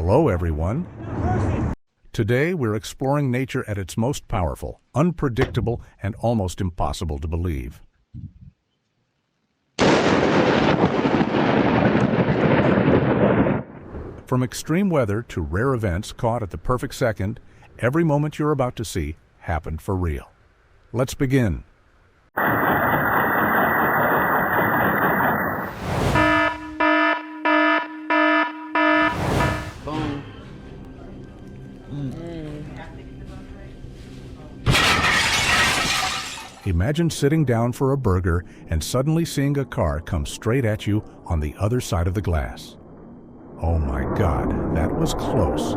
Hello, everyone. Today, we're exploring nature at its most powerful, unpredictable, and almost impossible to believe. From extreme weather to rare events caught at the perfect second, every moment you're about to see happened for real. Let's begin. Boom. Imagine sitting down for a burger and suddenly seeing a car come straight at you on the other side of the glass. Oh my God, that was close.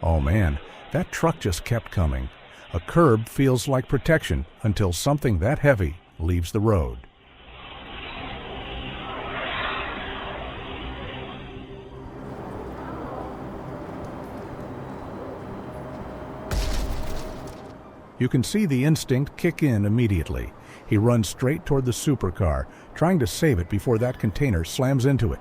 Oh man, that truck just kept coming. A curb feels like protection until something that heavy leaves the road. You can see the instinct kick in immediately. He runs straight toward the supercar, trying to save it before that container slams into it.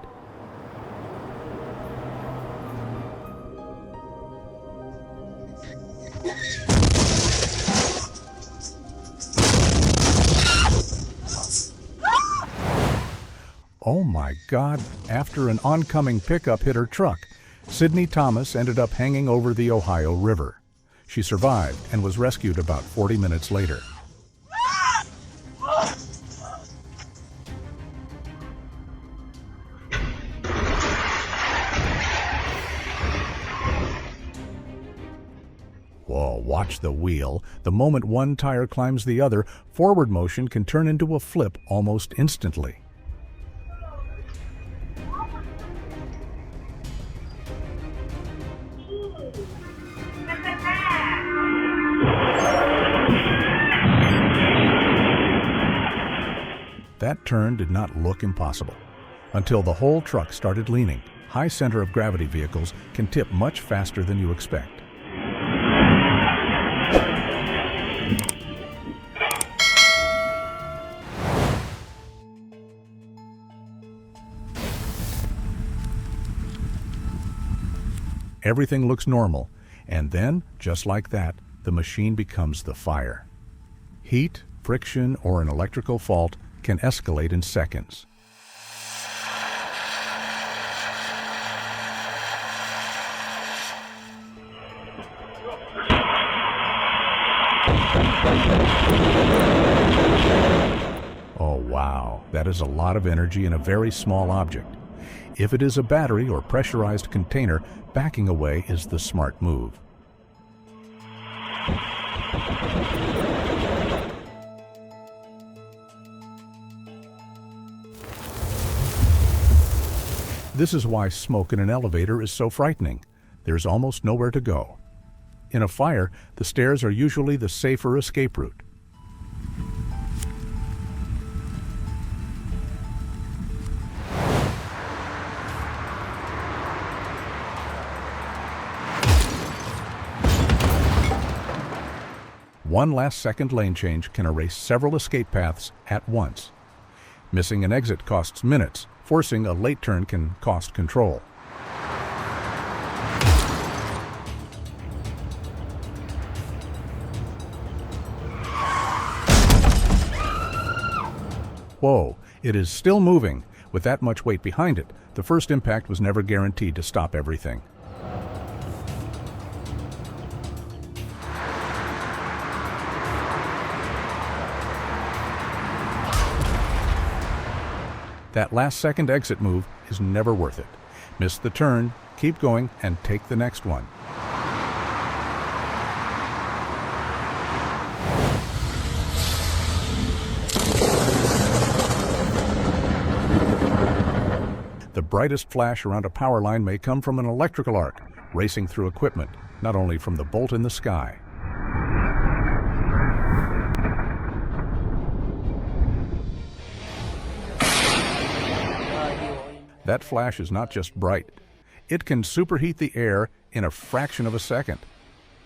Oh my God, after an oncoming pickup hit her truck, Sydney Thomas ended up hanging over the Ohio River. She survived and was rescued about 40 minutes later. Whoa, watch the wheel. The moment one tire climbs the other, forward motion can turn into a flip almost instantly. That turn did not look impossible until the whole truck started leaning. High center of gravity vehicles can tip much faster than you expect. Everything looks normal, and then, just like that, the machine becomes the fire. Heat, friction, or an electrical fault can escalate in seconds. Oh wow, that is a lot of energy in a very small object. If it is a battery or pressurized container, backing away is the smart move. This is why smoke in an elevator is so frightening. There's almost nowhere to go. In a fire, the stairs are usually the safer escape route. One last-second lane change can erase several escape paths at once. Missing an exit costs minutes. Forcing a late turn can cost control. Whoa, it is still moving. With that much weight behind it, the first impact was never guaranteed to stop everything. That last-second exit move is never worth it. Miss the turn, keep going, and take the next one. The brightest flash around a power line may come from an electrical arc, racing through equipment, not only from the bolt in the sky. That flash is not just bright. It can superheat the air in a fraction of a second.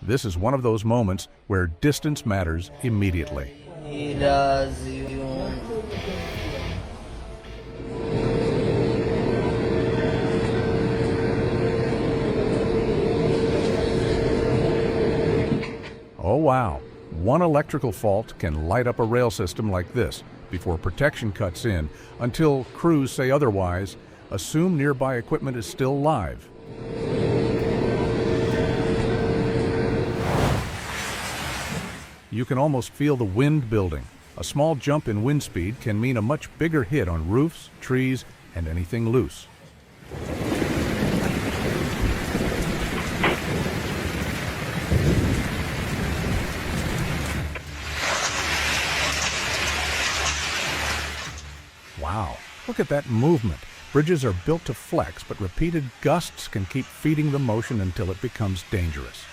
This is one of those moments where distance matters immediately. Oh wow, one electrical fault can light up a rail system like this before protection cuts in. Until crews say otherwise, assume nearby equipment is still live. You can almost feel the wind building. A small jump in wind speed can mean a much bigger hit on roofs, trees, and anything loose. Wow, look at that movement. Bridges are built to flex, but repeated gusts can keep feeding the motion until it becomes dangerous.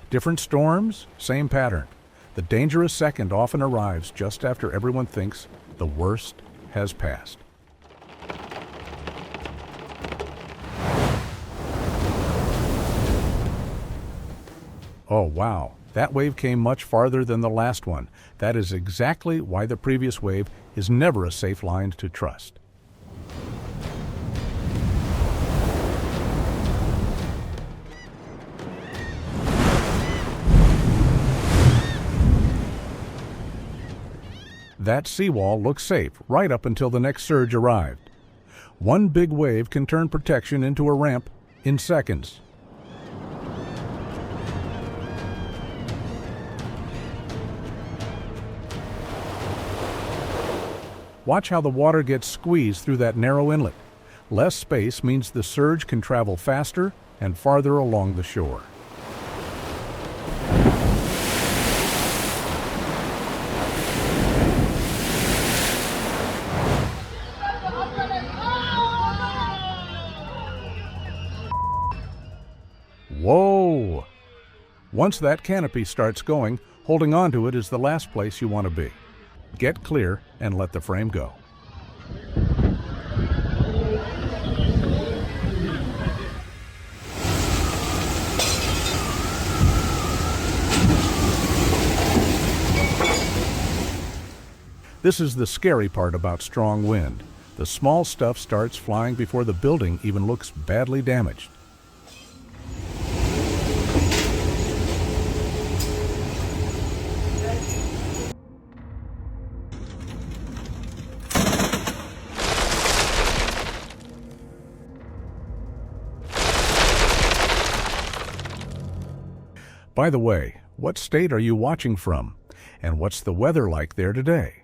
Different storms, same pattern. The dangerous second often arrives just after everyone thinks the worst has passed. Oh wow, that wave came much farther than the last one. That is exactly why the previous wave is never a safe line to trust. That seawall looked safe right up until the next surge arrived. One big wave can turn protection into a ramp in seconds. Watch how the water gets squeezed through that narrow inlet. Less space means the surge can travel faster and farther along the shore. Whoa! Once that canopy starts going, holding onto it is the last place you want to be. Get clear and let the frame go. This is the scary part about strong wind. The small stuff starts flying before the building even looks badly damaged. By the way, what state are you watching from? And what's the weather like there today?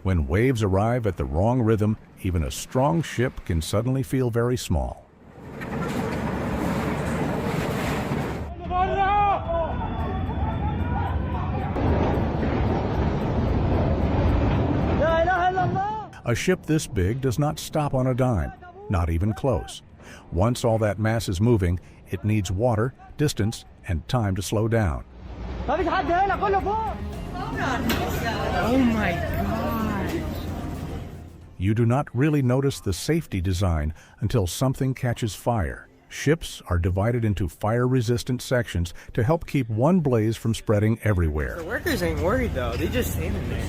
When waves arrive at the wrong rhythm, even a strong ship can suddenly feel very small. A ship this big does not stop on a dime, not even close. Once all that mass is moving, it needs water, distance, and time to slow down. Oh my God! You do not really notice the safety design until something catches fire. Ships are divided into fire-resistant sections to help keep one blaze from spreading everywhere. The workers ain't worried though, they just standing there.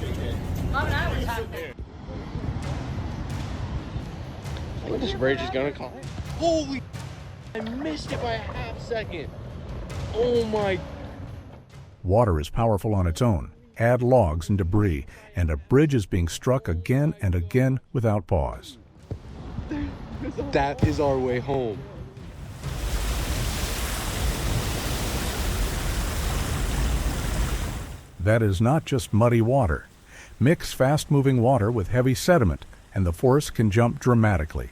I think this bridge is gonna collapse. Holy! I missed it by a half second. Oh my! Water is powerful on its own. Add logs and debris, and a bridge is being struck again and again without pause. That is our way home. That is not just muddy water. Mix fast-moving water with heavy sediment, and the force can jump dramatically.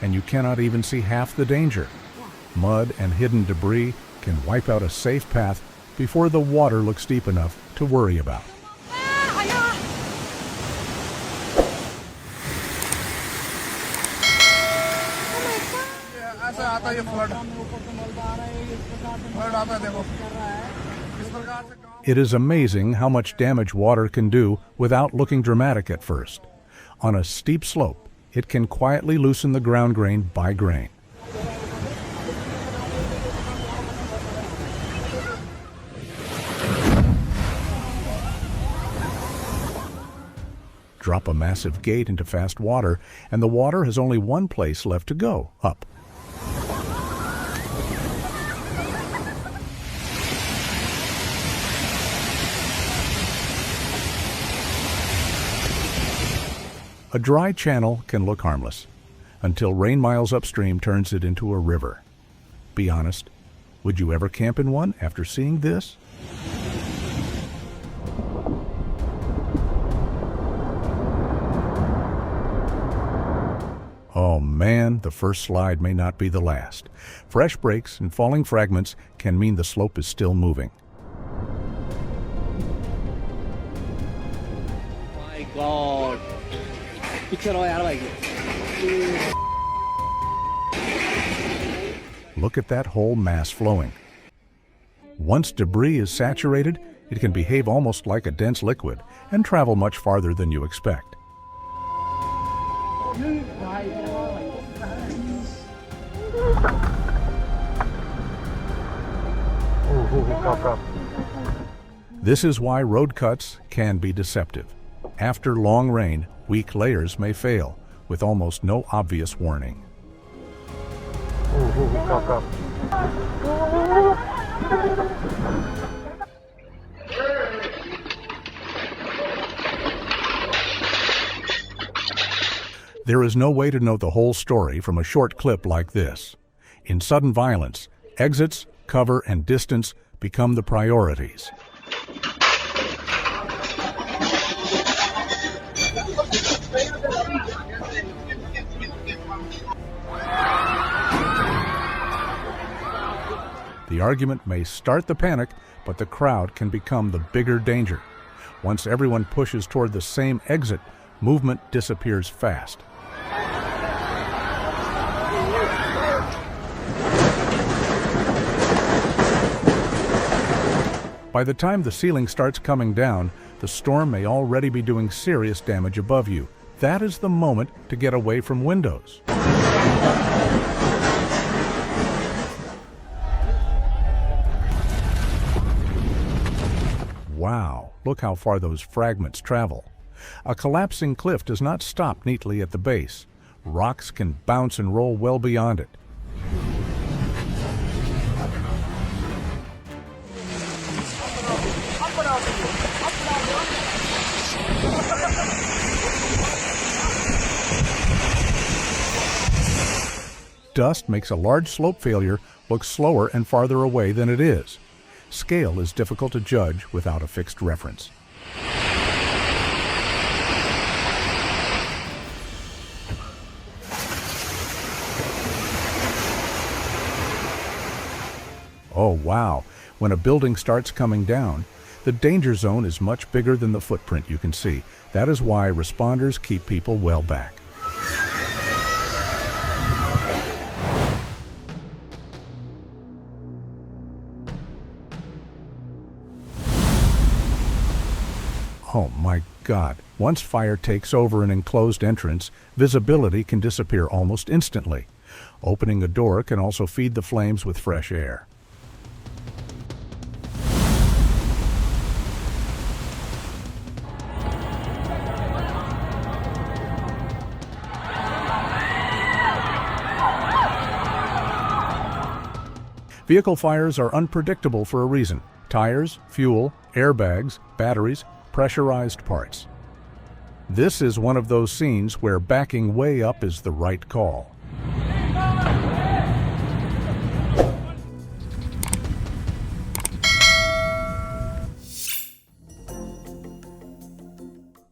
And you cannot even see half the danger. Mud and hidden debris can wipe out a safe path before the water looks deep enough to worry about. It is amazing how much damage water can do without looking dramatic at first. On a steep slope, it can quietly loosen the ground grain by grain. Drop a massive gate into fast water, and the water has only one place left to go, up. A dry channel can look harmless, until rain miles upstream turns it into a river. Be honest, would you ever camp in one after seeing this? Oh man, the first slide may not be the last. Fresh breaks and falling fragments can mean the slope is still moving. My God. Look at that whole mass flowing. Once debris is saturated, it can behave almost like a dense liquid and travel much farther than you expect. This is why road cuts can be deceptive. After long rain, weak layers may fail, with almost no obvious warning. There is no way to know the whole story from a short clip like this. In sudden violence, exits, cover, and distance become the priorities. The argument may start the panic, but the crowd can become the bigger danger. Once everyone pushes toward the same exit, movement disappears fast. By the time the ceiling starts coming down, the storm may already be doing serious damage above you. That is the moment to get away from windows. Wow, look how far those fragments travel. A collapsing cliff does not stop neatly at the base. Rocks can bounce and roll well beyond it. Dust makes a large slope failure look slower and farther away than it is. Scale is difficult to judge without a fixed reference. Oh wow, when a building starts coming down, the danger zone is much bigger than the footprint you can see. That is why responders keep people well back. Oh my God, once fire takes over an enclosed entrance, visibility can disappear almost instantly. Opening a door can also feed the flames with fresh air. Vehicle fires are unpredictable for a reason. Tires, fuel, airbags, batteries, pressurized parts. This is one of those scenes where backing way up is the right call.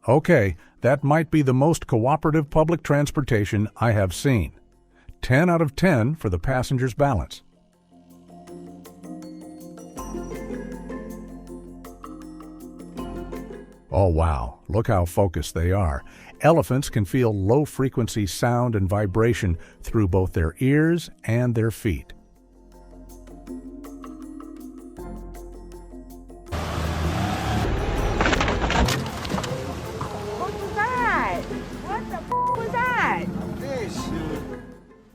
Okay, that might be the most cooperative public transportation I have seen. 10 out of 10 for the passenger's balance. Oh wow, look how focused they are. Elephants can feel low-frequency sound and vibration through both their ears and their feet. What was that? What the f was that?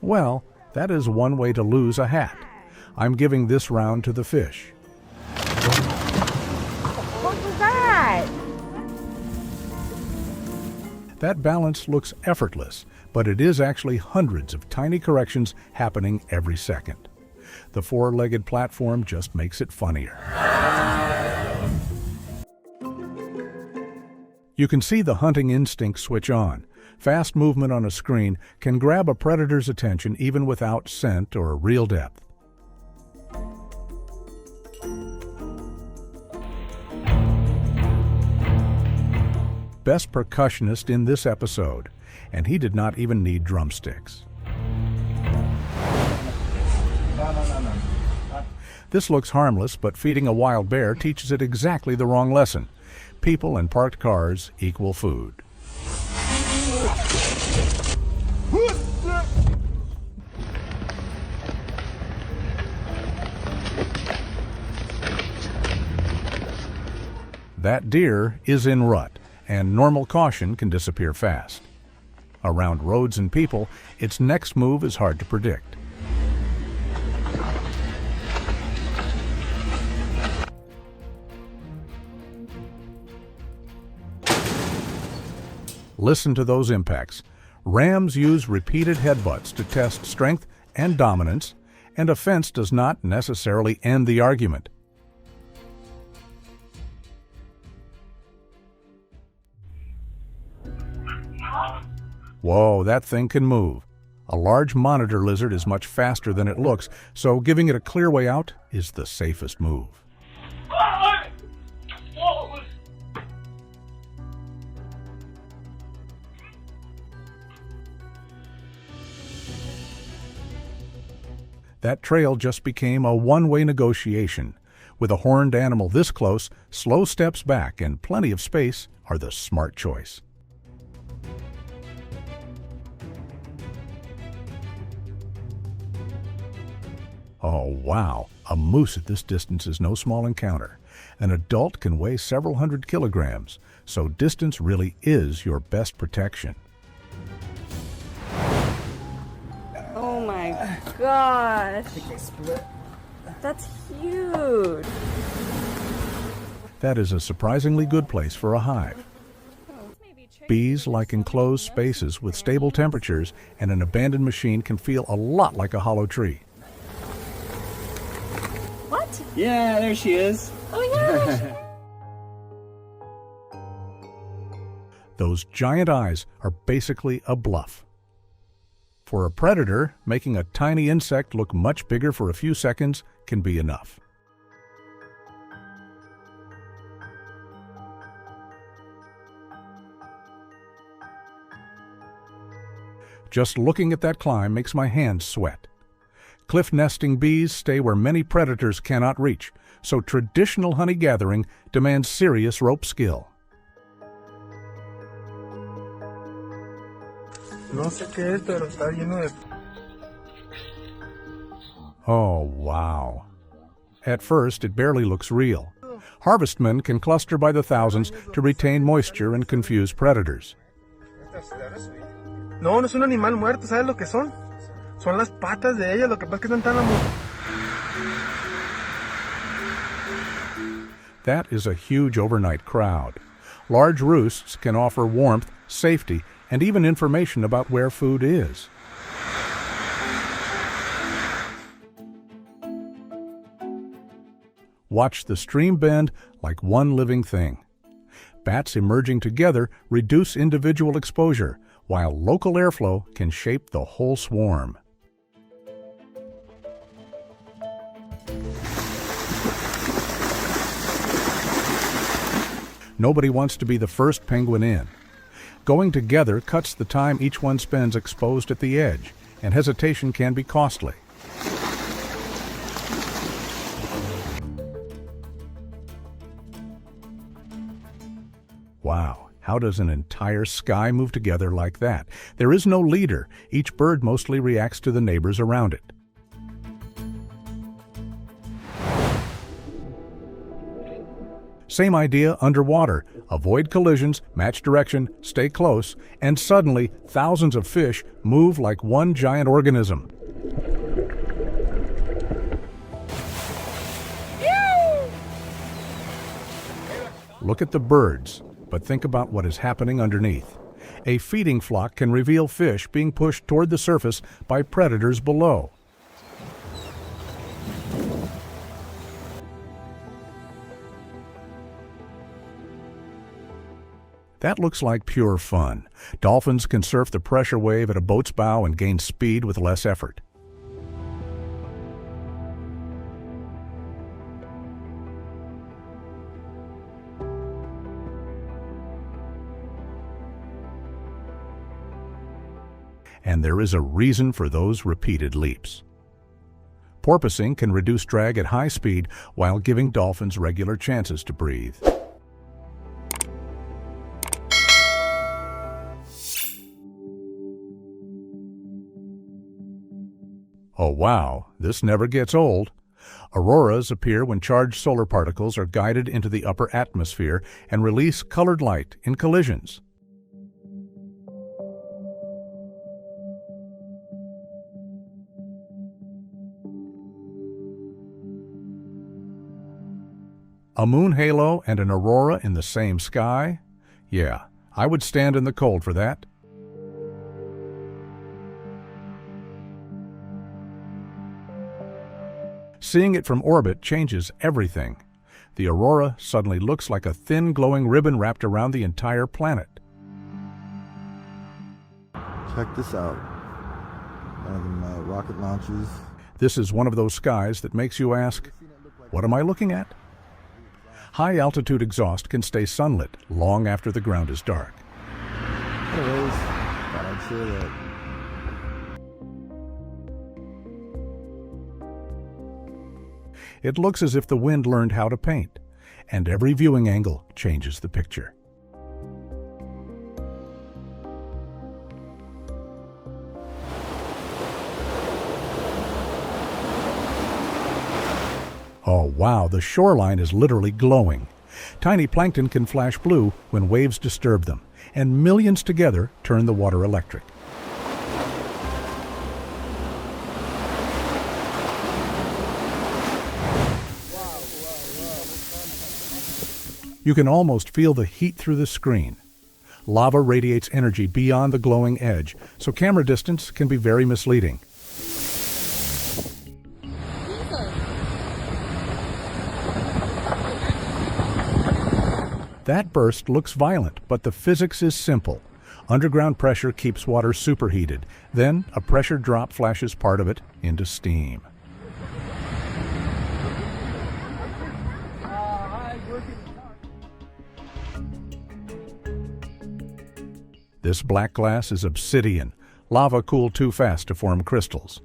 Well, that is one way to lose a hat. I'm giving this round to the fish. What was that? That balance looks effortless, but it is actually hundreds of tiny corrections happening every second. The four-legged platform just makes it funnier. You can see the hunting instinct switch on. Fast movement on a screen can grab a predator's attention even without scent or real depth. Best percussionist in this episode, and he did not even need drumsticks. This looks harmless, but feeding a wild bear teaches it exactly the wrong lesson. People and parked cars equal food. That deer is in rut, and normal caution can disappear fast. Around roads and people, its next move is hard to predict. Listen to those impacts. Rams use repeated headbutts to test strength and dominance, and a fence does not necessarily end the argument. Whoa, that thing can move. A large monitor lizard is much faster than it looks, so giving it a clear way out is the safest move. That trail just became a one-way negotiation. With a horned animal this close, slow steps back and plenty of space are the smart choice. Oh wow, a moose at this distance is no small encounter. An adult can weigh several hundred kilograms, so distance really is your best protection. Oh my gosh. That's huge. That is a surprisingly good place for a hive. Bees like enclosed spaces with stable temperatures, and an abandoned machine can feel a lot like a hollow tree. What? Yeah, there she is. Oh yeah. Those giant eyes are basically a bluff. For a predator, making a tiny insect look much bigger for a few seconds can be enough. Just looking at that climb makes my hands sweat. Cliff nesting bees stay where many predators cannot reach, so traditional honey gathering demands serious rope skill. No sé qué es, pero está lleno de... Oh, wow. At first, it barely looks real. Harvestmen can cluster by the thousands to retain moisture and confuse predators. No, no es un animal muerto, ¿sabes lo que son? Son las patas de ella, lo que pasa es que están tan That is a huge overnight crowd. Large roosts can offer warmth, safety, and even information about where food is. Watch the stream bend like one living thing. Bats emerging together reduce individual exposure, while local airflow can shape the whole swarm. Nobody wants to be the first penguin in. Going together cuts the time each one spends exposed at the edge, and hesitation can be costly. How does an entire sky move together like that? There is no leader. Each bird mostly reacts to the neighbors around it. Same idea underwater. Avoid collisions, match direction, stay close, and suddenly thousands of fish move like one giant organism. Look at the birds, but think about what is happening underneath. A feeding flock can reveal fish being pushed toward the surface by predators below. That looks like pure fun. Dolphins can surf the pressure wave at a boat's bow and gain speed with less effort. And there is a reason for those repeated leaps. Porpoising can reduce drag at high speed while giving dolphins regular chances to breathe. Oh wow, this never gets old. Auroras appear when charged solar particles are guided into the upper atmosphere and release colored light in collisions. A moon halo and an aurora in the same sky? Yeah, I would stand in the cold for that. Seeing it from orbit changes everything. The aurora suddenly looks like a thin glowing ribbon wrapped around the entire planet. Check this out. One of them rocket launches. This is one of those skies that makes you ask, what am I looking at? High-altitude exhaust can stay sunlit long after the ground is dark. Anyways, thought I'd share that. It looks as if the wind learned how to paint, and every viewing angle changes the picture. Oh wow, the shoreline is literally glowing. Tiny plankton can flash blue when waves disturb them, and millions together turn the water electric. You can almost feel the heat through the screen. Lava radiates energy beyond the glowing edge, so camera distance can be very misleading. That burst looks violent, but the physics is simple. Underground pressure keeps water superheated. Then a pressure drop flashes part of it into steam. This black glass is obsidian. Lava cooled too fast to form crystals.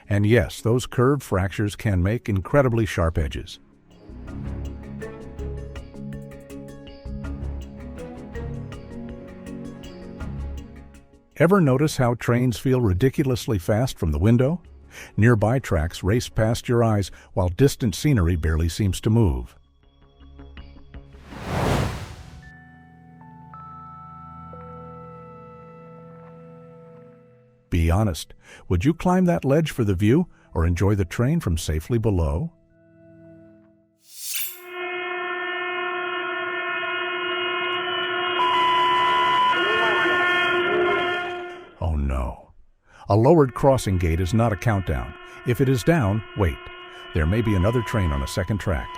And yes, those curved fractures can make incredibly sharp edges. Ever notice how trains feel ridiculously fast from the window? Nearby tracks race past your eyes while distant scenery barely seems to move. Be honest, would you climb that ledge for the view or enjoy the train from safely below? Oh no. A lowered crossing gate is not a countdown. If it is down, wait. There may be another train on a second track.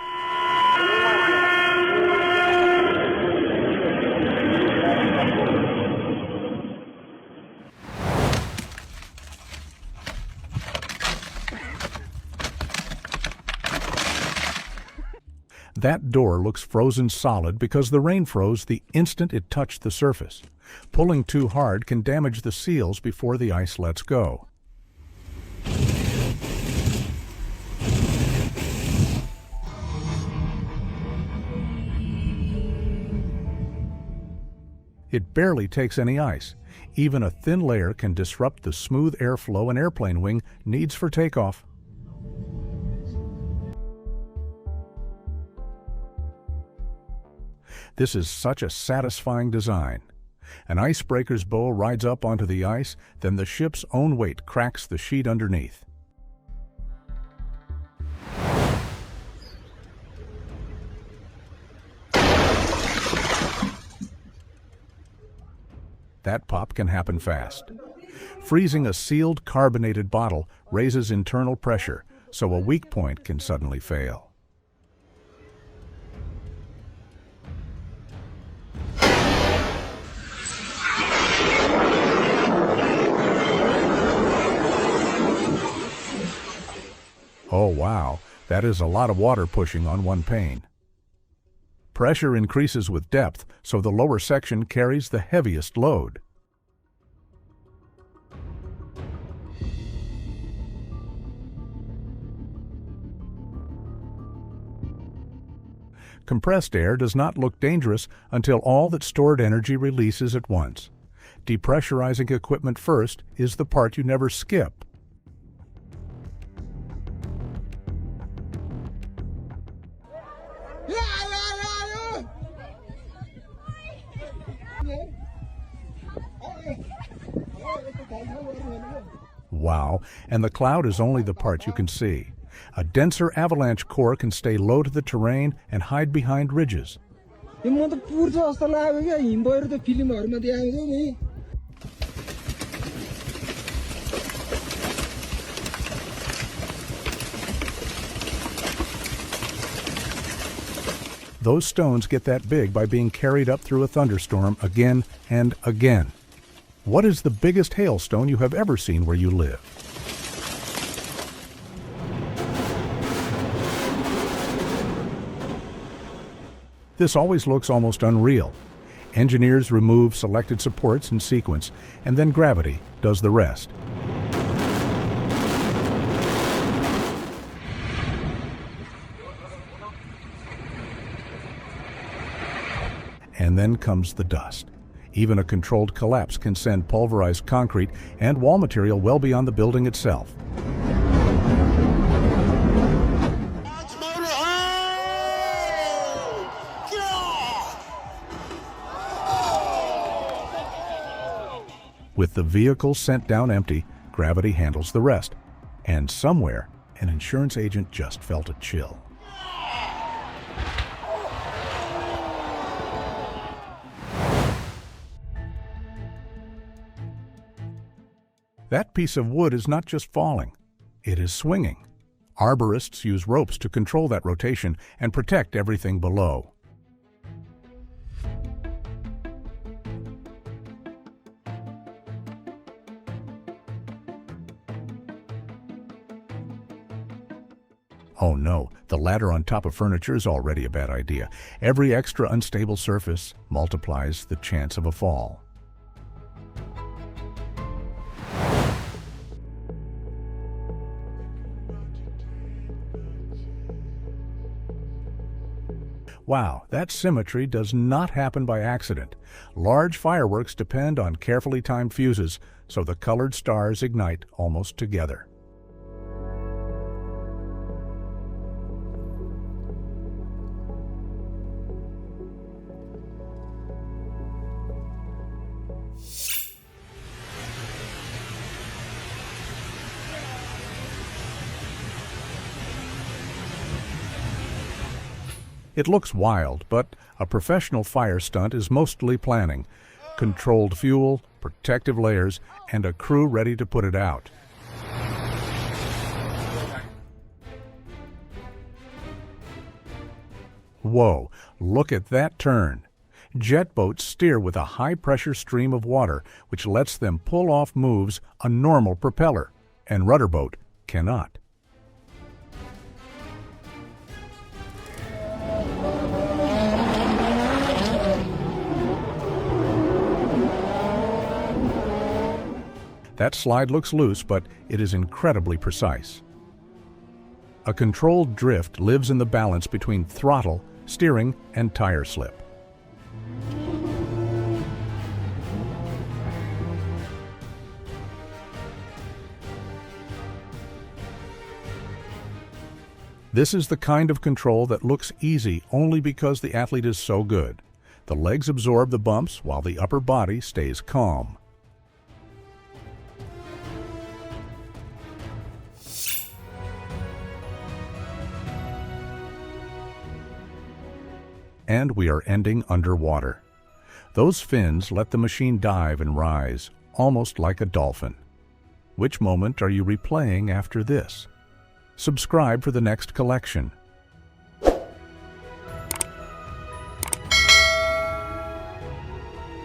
That door looks frozen solid because the rain froze the instant it touched the surface. Pulling too hard can damage the seals before the ice lets go. It barely takes any ice. Even a thin layer can disrupt the smooth airflow an airplane wing needs for takeoff. This is such a satisfying design. An icebreaker's bow rides up onto the ice, then the ship's own weight cracks the sheet underneath. That pop can happen fast. Freezing a sealed carbonated bottle raises internal pressure, so a weak point can suddenly fail. Oh wow, that is a lot of water pushing on one pane. Pressure increases with depth, so the lower section carries the heaviest load. Compressed air does not look dangerous until all that stored energy releases at once. Depressurizing equipment first is the part you never skip. Wow, and the cloud is only the part you can see. A denser avalanche core can stay low to the terrain and hide behind ridges. Those stones get that big by being carried up through a thunderstorm again and again. What is the biggest hailstone you have ever seen where you live? This always looks almost unreal. Engineers remove selected supports in sequence, and then gravity does the rest. And then comes the dust. Even a controlled collapse can send pulverized concrete and wall material well beyond the building itself. With the vehicle sent down empty, gravity handles the rest. And somewhere, an insurance agent just felt a chill. That piece of wood is not just falling, it is swinging. Arborists use ropes to control that rotation and protect everything below. Oh no, the ladder on top of furniture is already a bad idea. Every extra unstable surface multiplies the chance of a fall. Wow, that symmetry does not happen by accident. Large fireworks depend on carefully timed fuses, so the colored stars ignite almost together. It looks wild, but a professional fire stunt is mostly planning. Controlled fuel, protective layers, and a crew ready to put it out. Whoa, look at that turn. Jet boats steer with a high-pressure stream of water, which lets them pull off moves a normal propeller, and rudder boat cannot. That slide looks loose, but it is incredibly precise. A controlled drift lives in the balance between throttle, steering, and tire slip. This is the kind of control that looks easy only because the athlete is so good. The legs absorb the bumps while the upper body stays calm. And we are ending underwater. Those fins let the machine dive and rise, almost like a dolphin. Which moment are you replaying after this? Subscribe for the next collection.